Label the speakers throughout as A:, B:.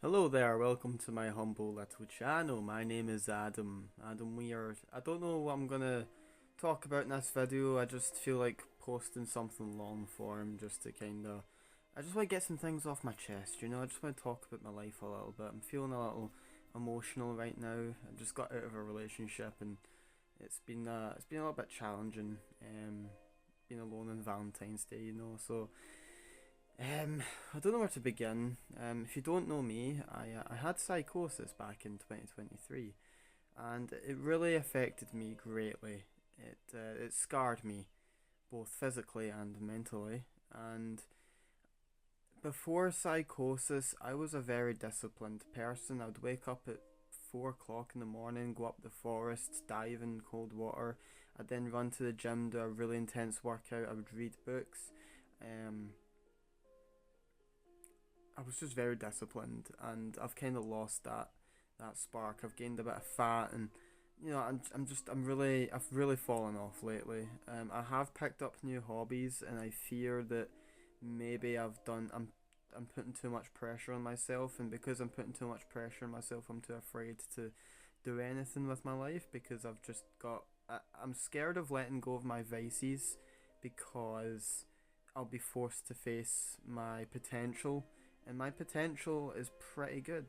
A: Hello there, welcome to my humble little channel. My name is Adam. Adam Weird. I don't know what I'm gonna talk about in this video. I just feel like posting something long form just to kinda. I just want to get some things off my chest, I just want to talk about my life a little bit. I'm feeling a little emotional right now. I just got out of a relationship and it's been a little bit challenging. Being alone on Valentine's Day, so I don't know where to begin. If you don't know me, I had psychosis back in 2023, and it really affected me greatly. It scarred me both physically and mentally. And before psychosis, I was a very disciplined person. I'd wake up at 4 o'clock in the morning, go up the forest, dive in cold water. I'd then run to the gym, do a really intense workout. I would read books. Um, I was just very disciplined, and I've kind of lost that spark. I've gained a bit of fat, and I've really fallen off lately. I have picked up new hobbies, and I fear that maybe I'm putting too much pressure on myself, and because I'm putting too much pressure on myself, I'm too afraid to do anything with my life because I'm scared of letting go of my vices because I'll be forced to face my potential, and my potential is pretty good.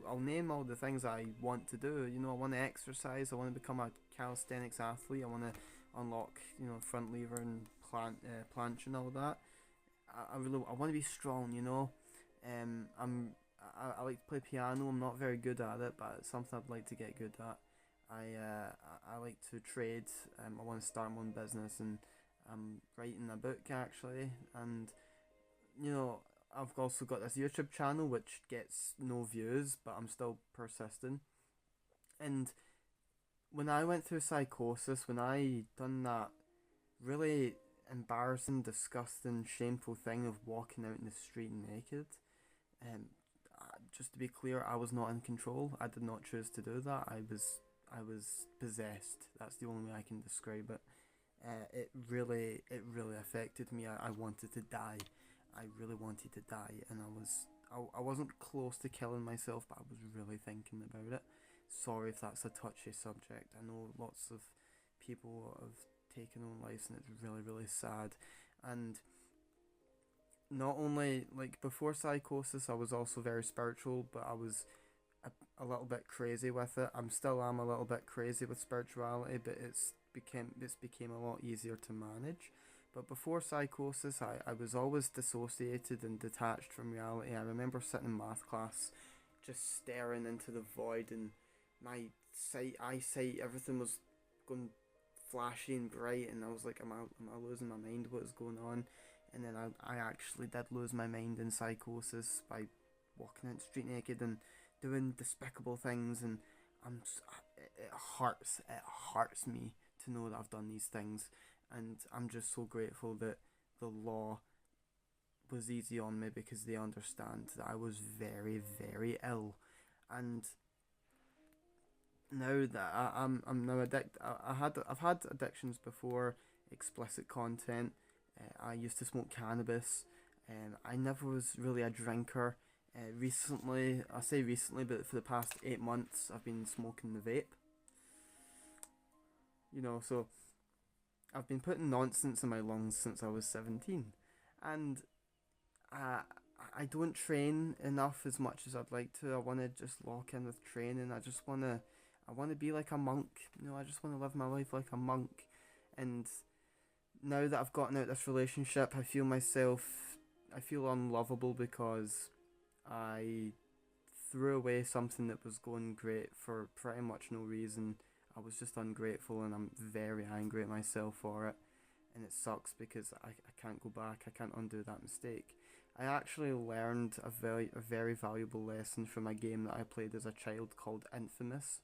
A: I'll name all the things I want to do. I want to exercise. I want to become a calisthenics athlete. I want to unlock, front lever and planche and all that. I want to be strong. I like to play piano. I'm not very good at it, but it's something I'd like to get good at. I like to trade. I want to start my own business, and I'm writing a book actually. And you know, I've also got this YouTube channel which gets no views, but I'm still persisting. And when I went through psychosis, when I done that really embarrassing, disgusting, shameful thing of walking out in the street naked, um, just to be clear, I was not in control. I did not choose to do that. I was possessed. That's the only way I can describe it. It really affected me. I wanted to die. I really wanted to die, and I wasn't close to killing myself, but I was really thinking about it. Sorry if that's a touchy subject. I know lots of people have taken on lives, and it's really, really sad. And not only like before psychosis, I was also very spiritual, but I was a little bit crazy with it. I'm still am a little bit crazy with spirituality, but it's became a lot easier to manage. But before psychosis, I was always dissociated and detached from reality. I remember sitting in math class, just staring into the void, and my eyesight, everything was going flashy and bright, and I was like, am I losing my mind? What is going on? And then I actually did lose my mind in psychosis by walking out the street naked and doing despicable things, and I'm it hurts me to know that I've done these things, and I'm just so grateful that the law was easy on me because they understand that I was very, very ill. And now that I'm now addicted. I've had addictions before, explicit content. I used to smoke cannabis. I never was really a drinker. Recently, I say recently, but for the past 8 months, I've been smoking the vape. So I've been putting nonsense in my lungs since I was 17, and I I don't train enough as much as I'd like to. I want to just lock in with training. I want to be like a monk. I just want to live my life like a monk. And now that I've gotten out this relationship, I feel unlovable because I threw away something that was going great for pretty much no reason. I was just ungrateful, and I'm very angry at myself for it. And it sucks because I can't go back. I can't undo that mistake. I actually learned a very valuable lesson from a game that I played as a child called Infamous.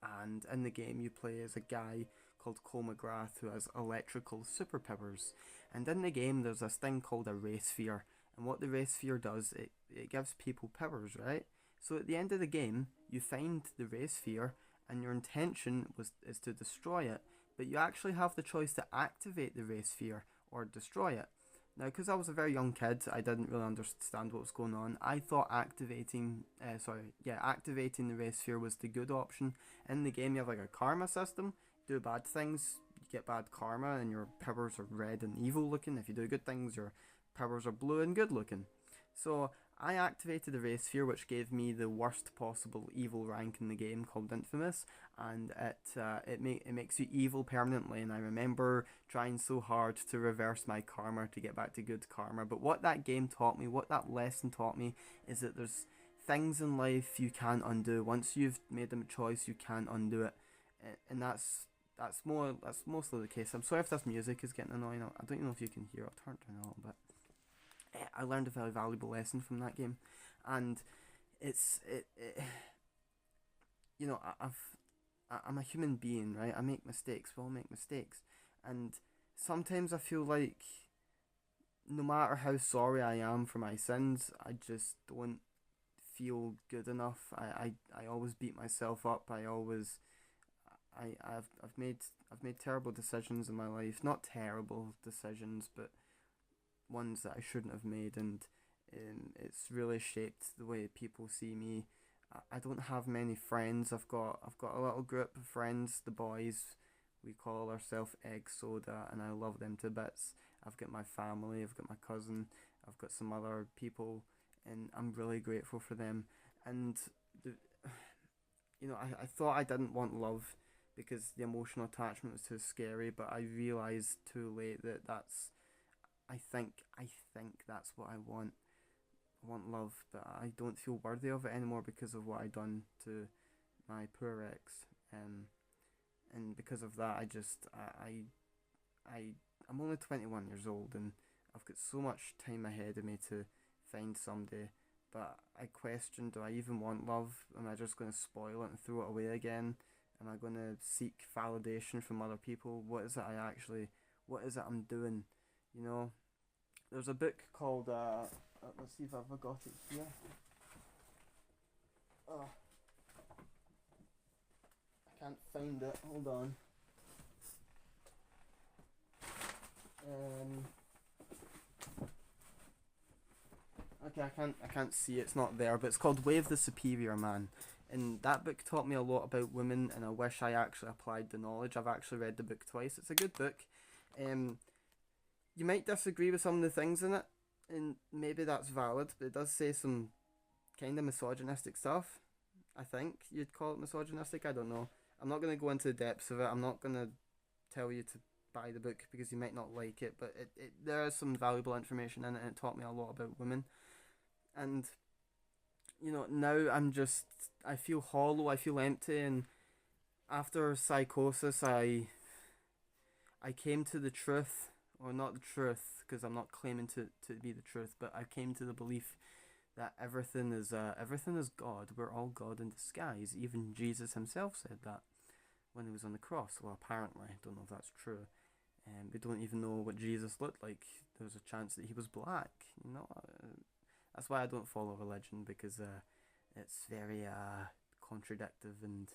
A: And in the game, you play as a guy called Cole McGrath who has electrical superpowers. And in the game, there's this thing called a ray sphere. And what the ray sphere does, it gives people powers, right? So at the end of the game, you find the ray sphere, and your intention is to destroy it, but you actually have the choice to activate the ray sphere or destroy it. Now, because I was a very young kid, I didn't really understand what was going on. I thought activating the race sphere was the good option. In the game, you have like a karma system. Do bad things, you get bad karma, and your powers are red and evil looking. If you do good things, your powers are blue and good looking. So I activated the race sphere, which gave me the worst possible evil rank in the game called Infamous, and it makes you evil permanently. And I remember trying so hard to reverse my karma to get back to good karma. But what that game taught me, what that lesson taught me, is that there's things in life you can't undo. Once you've made a choice, you can't undo it, and that's mostly the case. I'm sorry if this music is getting annoying. I don't know if you can hear it. I'll turn it down a little bit. I learned a very valuable lesson from that game, and it you know I'm a human being, right? I make mistakes. We all make mistakes, and sometimes I feel like no matter how sorry I am for my sins, I just don't feel good enough. I always beat myself up. I've made terrible decisions in my life. Not terrible decisions, but ones that I shouldn't have made, and it's really shaped the way people see me. I don't have many friends. I've got a little group of friends, the boys. We call ourselves Egg Soda, and I love them to bits. I've got my family. I've got my cousin. I've got some other people, and I'm really grateful for them. And the, I thought I didn't want love because the emotional attachment was too scary, but I realized too late that I think that's what I want. I want love, but I don't feel worthy of it anymore because of what I done to my poor ex. And because of that, I I'm only 21 years old, and I've got so much time ahead of me to find somebody. But I question: do I even want love? Am I just going to spoil it and throw it away again? Am I going to seek validation from other people? What is it I'm doing? You know, there's a book called let's see if I've got it here. Oh, I can't find it. Hold on. Um, okay, I can't see it. It's not there, but it's called Way of the Superior Man. And that book taught me a lot about women, and I wish I actually applied the knowledge. I've actually read the book twice. It's a good book. Um, you might disagree with some of the things in it, and maybe that's valid, but it does say some kind of misogynistic stuff. I think you'd call it misogynistic. I don't know. I'm not going to go into the depths of it. I'm not going to tell you to buy the book because you might not like it, but there is some valuable information in it, and it taught me a lot about women. And now I feel hollow. I feel empty, and after psychosis, I came to the truth, or not the truth, because I'm not claiming to be the truth, but I came to the belief that everything is God. We're all God in disguise. Even Jesus himself said that when he was on the cross. Well, apparently, I don't know if that's true. We don't even know what Jesus looked like. There's a chance that he was black. That's why I don't follow religion, because it's very contradictive and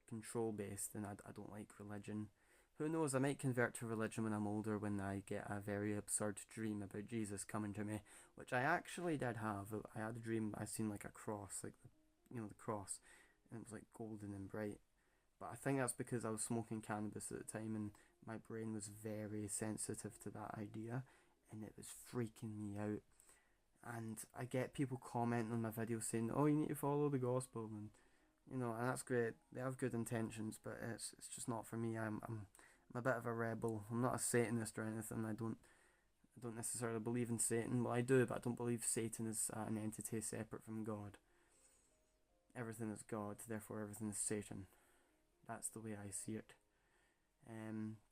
A: control based, and I don't like religion. Who knows? I might convert to religion when I'm older, when I get a very absurd dream about Jesus coming to me, which I actually did have. I had a dream. I seen like a cross, like the cross, and it was like golden and bright. But I think that's because I was smoking cannabis at the time, and my brain was very sensitive to that idea, and it was freaking me out. And I get people commenting on my videos saying, "Oh, you need to follow the gospel," and and that's great. They have good intentions, but it's just not for me. I'm a bit of a rebel. I'm not a Satanist or anything. I don't necessarily believe in Satan. Well, I do, but I don't believe Satan is an entity separate from God. Everything is God, therefore everything is Satan. That's the way I see it.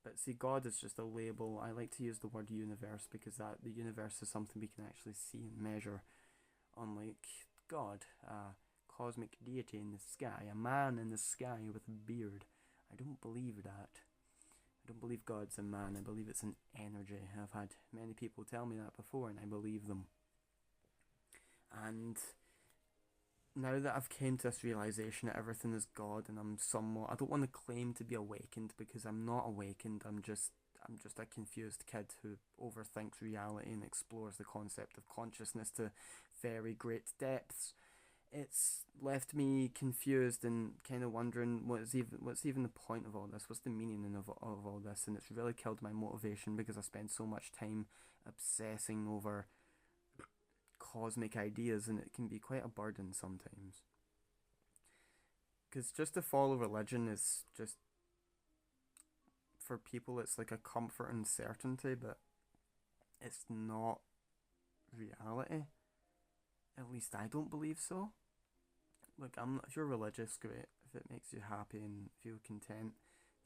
A: But see, God is just a label. I like to use the word universe because that the universe is something we can actually see and measure, unlike God, a cosmic deity in the sky, a man in the sky with a beard. I don't believe that. I don't believe God's a man. I believe it's an energy. I've had many people tell me that before, and I believe them. And now that I've came to this realization that everything is God, and I don't want to claim to be awakened because I'm not awakened. I'm just a confused kid who overthinks reality and explores the concept of consciousness to very great depths. It's left me confused and kind of wondering what's even the point of all this? What's the meaning of all this? And it's really killed my motivation because I spend so much time obsessing over cosmic ideas, and it can be quite a burden sometimes. Because just to follow religion is just, for people, it's like a comfort and certainty, but it's not reality. At least I don't believe so. Look, if you're religious, great. If it makes you happy and feel content,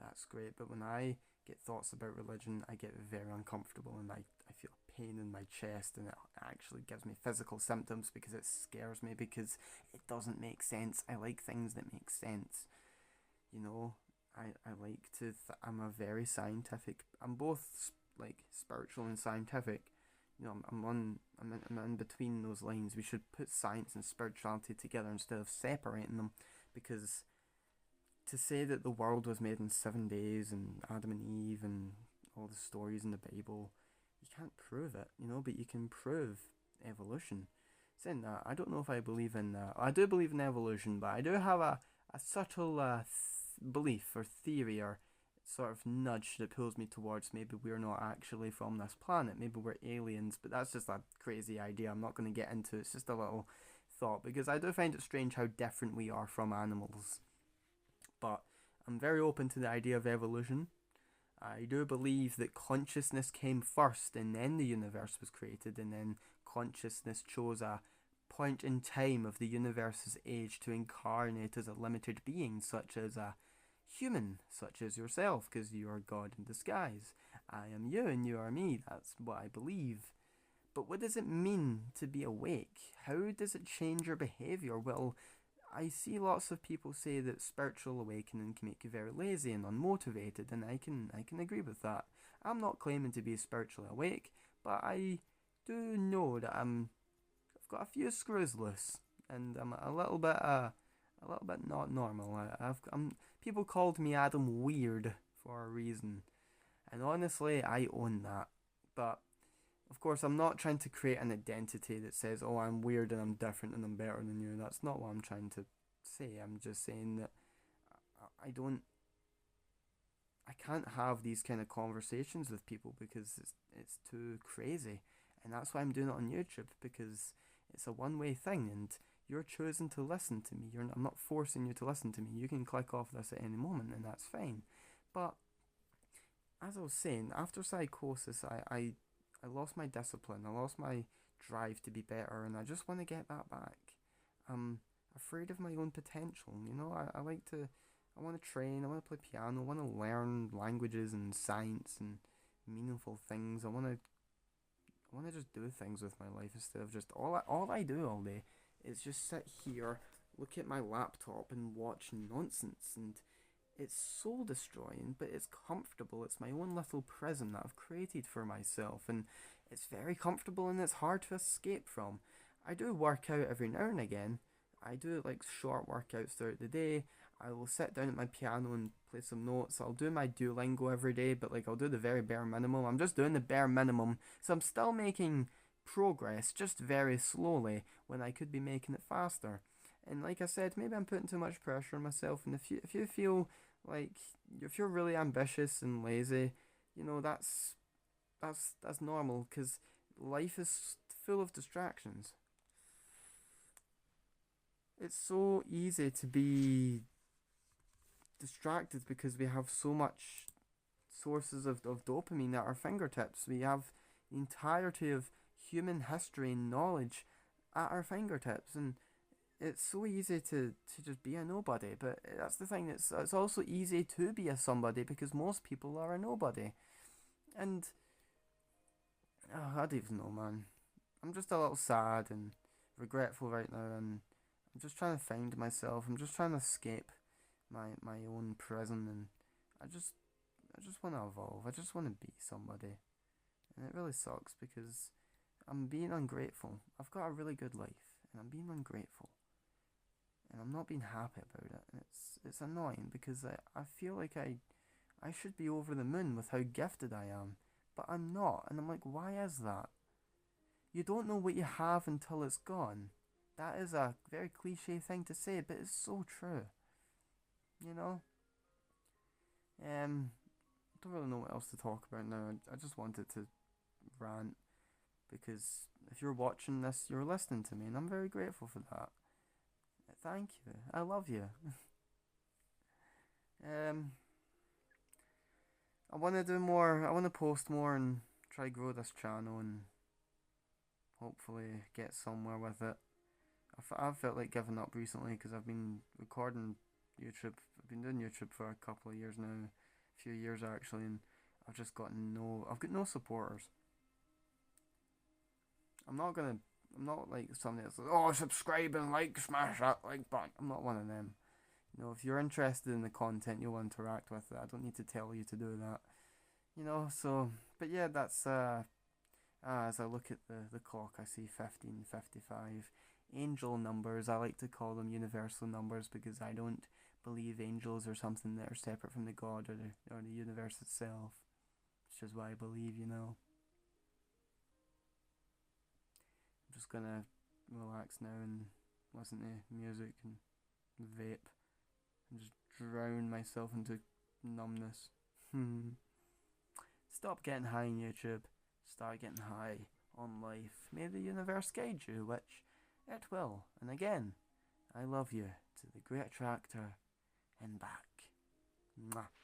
A: that's great. But when I get thoughts about religion, I get very uncomfortable, and I feel pain in my chest, and it actually gives me physical symptoms because it scares me, because it doesn't make sense. I like things that make sense. You know, I like to, I'm a very scientific, I'm both like spiritual and scientific. You know, I'm in between those lines. We should put science and spirituality together instead of separating them, because to say that the world was made in 7 days and Adam and Eve and all the stories in the Bible, you can't prove it, you know, but you can prove evolution. Saying that, I don't know if I believe in that. I do believe in evolution, but I do have a subtle belief or theory or sort of nudge that pulls me towards maybe we're not actually from this planet. Maybe we're aliens, but that's just a crazy idea. I'm not going to get into it. It's just a little thought, because I do find it strange how different we are from animals. But I'm very open to the idea of evolution. I do believe that consciousness came first and then the universe was created, and then consciousness chose a point in time of the universe's age to incarnate as a limited being, such as a human, such as yourself, because you are God in disguise. I am you and you are me. That's what I believe. But what does it mean to be awake? How does it change your behaviour? Well, I see lots of people say that spiritual awakening can make you very lazy and unmotivated, and I can agree with that. I'm not claiming to be spiritually awake, but I do know that I've got a few screws loose, and I'm a little bit not normal. People called me Adam Weird for a reason, and honestly, I own that. But of course, I'm not trying to create an identity that says, "Oh, I'm weird and I'm different and I'm better than you." That's not what I'm trying to say. I'm just saying that I don't, I can't have these kind of conversations with people because it's too crazy, and that's why I'm doing it on YouTube, because it's a one-way thing, and you're choosing to listen to me. I'm not forcing you to listen to me. You can click off this at any moment, and that's fine. But as I was saying, after psychosis, I lost my discipline. I lost my drive to be better, and I just want to get that back. I'm afraid of my own potential. You know, I like to, I want to train. I want to play piano. I want to learn languages and science and meaningful things. I want to just do things with my life instead of just all I do all day is just sit here, look at my laptop, and watch nonsense. And it's soul destroying, but it's comfortable. It's my own little prison that I've created for myself, and it's very comfortable and it's hard to escape from. I do work out every now and again. I do like short workouts throughout the day. I will sit down at my piano and play some notes. I'll do my Duolingo every day, but like I'll do the very bare minimum. I'm just doing the bare minimum, so I'm still making progress, just very slowly, when I could be making it faster. And like I said, maybe I'm putting too much pressure on myself. And if you feel like, if you're really ambitious and lazy, you know, that's normal, because life is full of distractions. It's so easy to be distracted because we have so much sources of dopamine at our fingertips. We have the entirety of human history and knowledge at our fingertips, and it's so easy to just be a nobody. But that's the thing, it's also easy to be a somebody because most people are a nobody. And I don't even know, man. I'm just a little sad and regretful right now, and I'm just trying to find myself. I'm just trying to escape my own prison, and I just I just want to evolve. I just want to be somebody, and it really sucks because I'm being ungrateful. I've got a really good life, and I'm being ungrateful, and I'm not being happy about it. And it's annoying because I feel like I I should be over the moon with how gifted I am, but I'm not. And I'm like, why is that? You don't know what you have until it's gone. That is a very cliche thing to say, but it's so true. You know? Don't really know what else to talk about now. I just wanted to rant because if you're watching this, you're listening to me, and I'm very grateful for that. Thank you. I love you. um, I want to do more. I want to post more and try grow this channel and hopefully get somewhere with it. I've felt like giving up recently because I've been recording YouTube. I've been doing YouTube for a couple of years now, a few years actually, and I've got no supporters. I'm not gonna. I'm not like somebody that's like, oh, subscribe and like, smash that like button. I'm not one of them. You know, if you're interested in the content, you'll interact with it. I don't need to tell you to do that. You know, so but yeah, that's as I look at the clock, I see 15:55. Angel numbers, I like to call them universal numbers because I don't believe angels are something that are separate from the God or the universe itself. It's just what I believe, you know. I'm just gonna relax now and listen to music and vape and just drown myself into numbness. Stop getting high on YouTube. Start getting high on life. May the universe guide you, which it will. And again, I love you to the great attractor and back. Mwah.